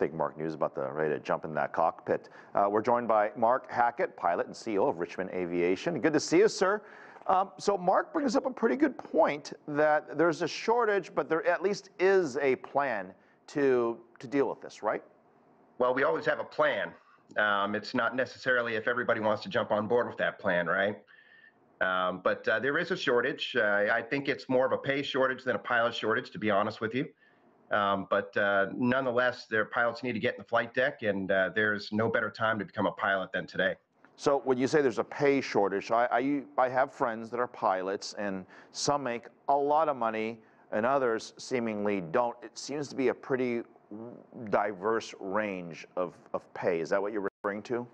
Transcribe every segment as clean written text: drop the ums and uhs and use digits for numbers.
think Mark News about ready to jump in that cockpit. We're joined by Mark Hackett, pilot and CEO of Richmond Aviation. Good to see you, sir. So Mark brings up a pretty good point that there's a shortage, but there at least is a plan to deal with this, right? Well, we always have a plan. It's not necessarily if everybody wants to jump on board with that plan, right? But there is a shortage. I think it's more of a pay shortage than a pilot shortage, to be honest with you. But nonetheless, their pilots need to get in the flight deck, and there's no better time to become a pilot than today. So when you say there's a pay shortage, I have friends that are pilots, and some make a lot of money, and others seemingly don't. It seems to be a pretty diverse range of pay. Is that what you're referring to?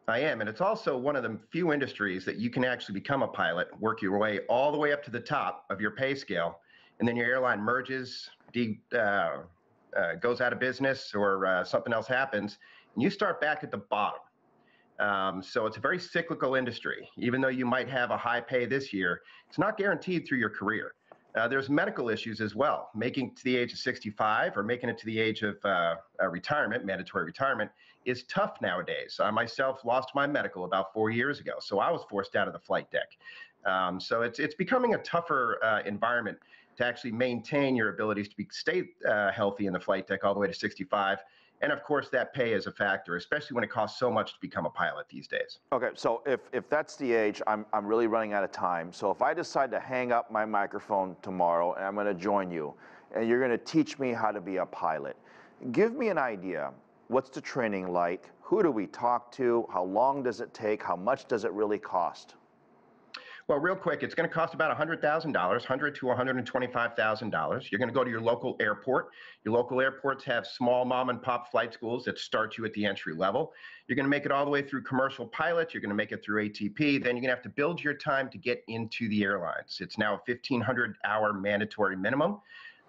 I am, and it's also one of the few industries that you can actually become a pilot, work your way all the way up to the top of your pay scale, and then your airline merges, goes out of business, or something else happens, and you start back at the bottom. So it's a very cyclical industry. Even though you might have a high pay this year, it's not guaranteed through your career. There's medical issues as well. Making it to the age of 65 or making it to the age of retirement, mandatory retirement, is tough nowadays. I myself lost my medical about 4 years ago, so I was forced out of the flight deck. So it's becoming a tougher environment to actually maintain your abilities to stay healthy in the flight deck all the way to 65. And of course, that pay is a factor, especially when it costs so much to become a pilot these days. Okay, so if that's the age, I'm really running out of time. So if I decide to hang up my microphone tomorrow and I'm going to join you, and you're going to teach me how to be a pilot, give me an idea. What's the training like? Who do we talk to? How long does it take? How much does it really cost? Well, real quick, it's going to cost about $100,000, $100,000 to $125,000. You're going to go to your local airport. Your local airports have small mom and pop flight schools that start you at the entry level. You're going to make it all the way through commercial pilot. You're going to make it through ATP. Then you're going to have to build your time to get into the airlines. It's now a 1,500-hour mandatory minimum.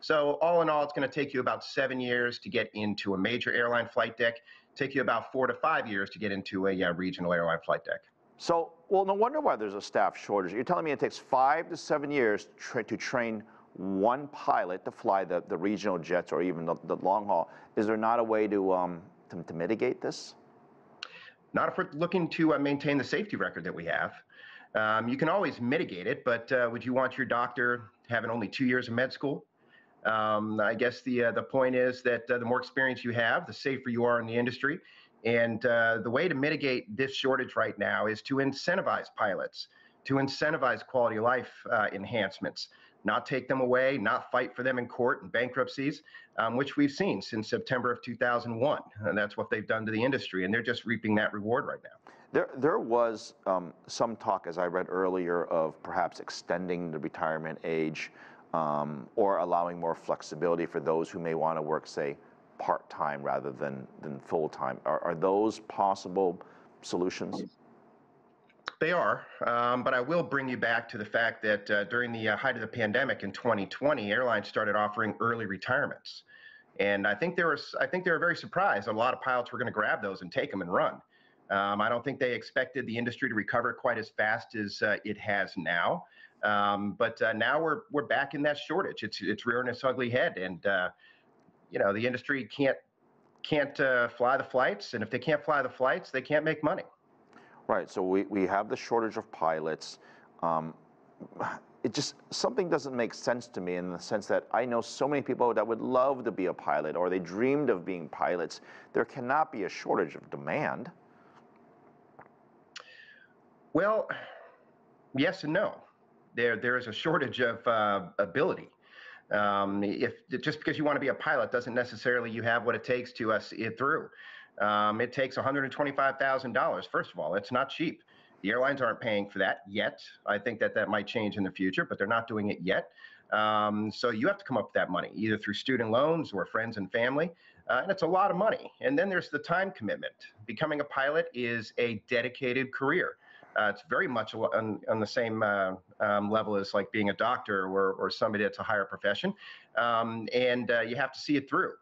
So all in all, it's going to take you about 7 years to get into a major airline flight deck. Take you about 4 to 5 years to get into a regional airline flight deck. So, well, no wonder why there's a staff shortage. You're telling me it takes 5 to 7 years to train one pilot to fly the regional jets or even the long haul. Is there not a way to mitigate this? Not if we're looking to maintain the safety record that we have. You can always mitigate it, but would you want your doctor having only 2 years of med school? I guess the point is that the more experience you have, the safer you are in the industry. And the way to mitigate this shortage right now is to incentivize pilots, to incentivize quality of life enhancements, not take them away, not fight for them in court and bankruptcies, which we've seen since September of 2001. And that's what they've done to the industry, and they're just reaping that reward right now. There was some talk, as I read earlier, of perhaps extending the retirement age or allowing more flexibility for those who may want to work, say, part-time rather than full-time. Are those possible solutions? They are, but I will bring you back to the fact that during the height of the pandemic in 2020, airlines started offering early retirements. And I think they were very surprised. A lot of pilots were going to grab those and take them and run. I don't think they expected the industry to recover quite as fast as it has now. But now we're back in that shortage. It's rearing its ugly head, and you know, the industry can't fly the flights, and if they can't fly the flights, they can't make money. Right. So we have the shortage of pilots. It just, something doesn't make sense to me in the sense that I know so many people that would love to be a pilot, or they dreamed of being pilots. There cannot be a shortage of demand. Well, yes and no. There is a shortage of ability. If just because you want to be a pilot doesn't necessarily you have what it takes to see it through. It takes $125,000. First of all, it's not cheap. The airlines aren't paying for that yet. I think that might change in the future, but they're not doing it yet. So you have to come up with that money, either through student loans or friends and family. And it's a lot of money. And then there's the time commitment. Becoming a pilot is a dedicated career. It's very much on the same level as like being a doctor or somebody that's a higher profession. And you have to see it through.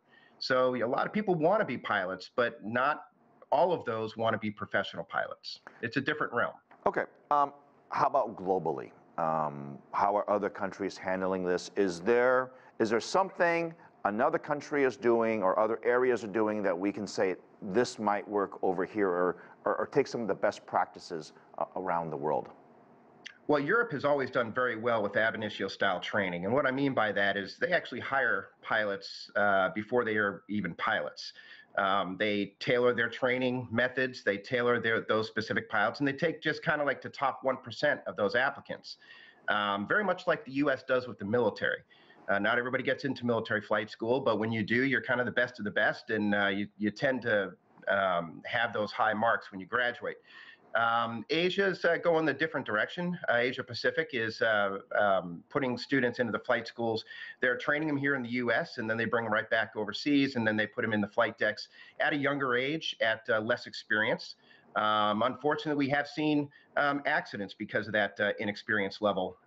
So a lot of people want to be pilots, but not all of those want to be professional pilots. It's a different realm. Okay. How about globally? How are other countries handling this? Is there something another country is doing or other areas are doing that we can say this might work over here, or take some of the best practices around the world? Well, Europe has always done very well with ab initio style training. And what I mean by that is they actually hire pilots before they are even pilots. They tailor their training methods, they tailor those specific pilots, and they take just kind of like the top 1% of those applicants, very much like the US does with the military. Not everybody gets into military flight school, but when you do, you're kind of the best of the best, and you tend to have those high marks when you graduate. Asia's going the different direction. Asia Pacific is putting students into the flight schools. They're training them here in the U.S., and then they bring them right back overseas, and then they put them in the flight decks at a younger age, at less experience. Unfortunately, we have seen accidents because of that inexperience level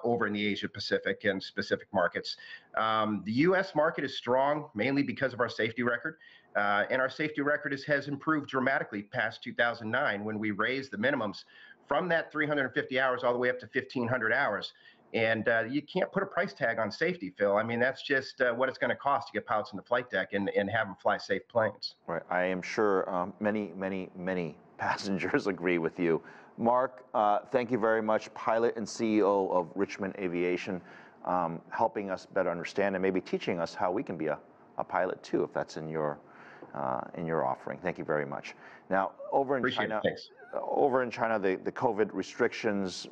over in the Asia Pacific and specific markets. The U.S. market is strong, mainly because of our safety record. And our safety record has improved dramatically past 2009, when we raised the minimums from that 350 hours all the way up to 1,500 hours. And you can't put a price tag on safety, Phil. I mean, that's just what it's going to cost to get pilots in the flight deck and have them fly safe planes. Right. I am sure many passengers agree with you. Mark, thank you very much, pilot and CEO of Richmond Aviation, helping us better understand and maybe teaching us how we can be a pilot too, if that's in your offering. Thank you very much. Now, over in China, the COVID restrictions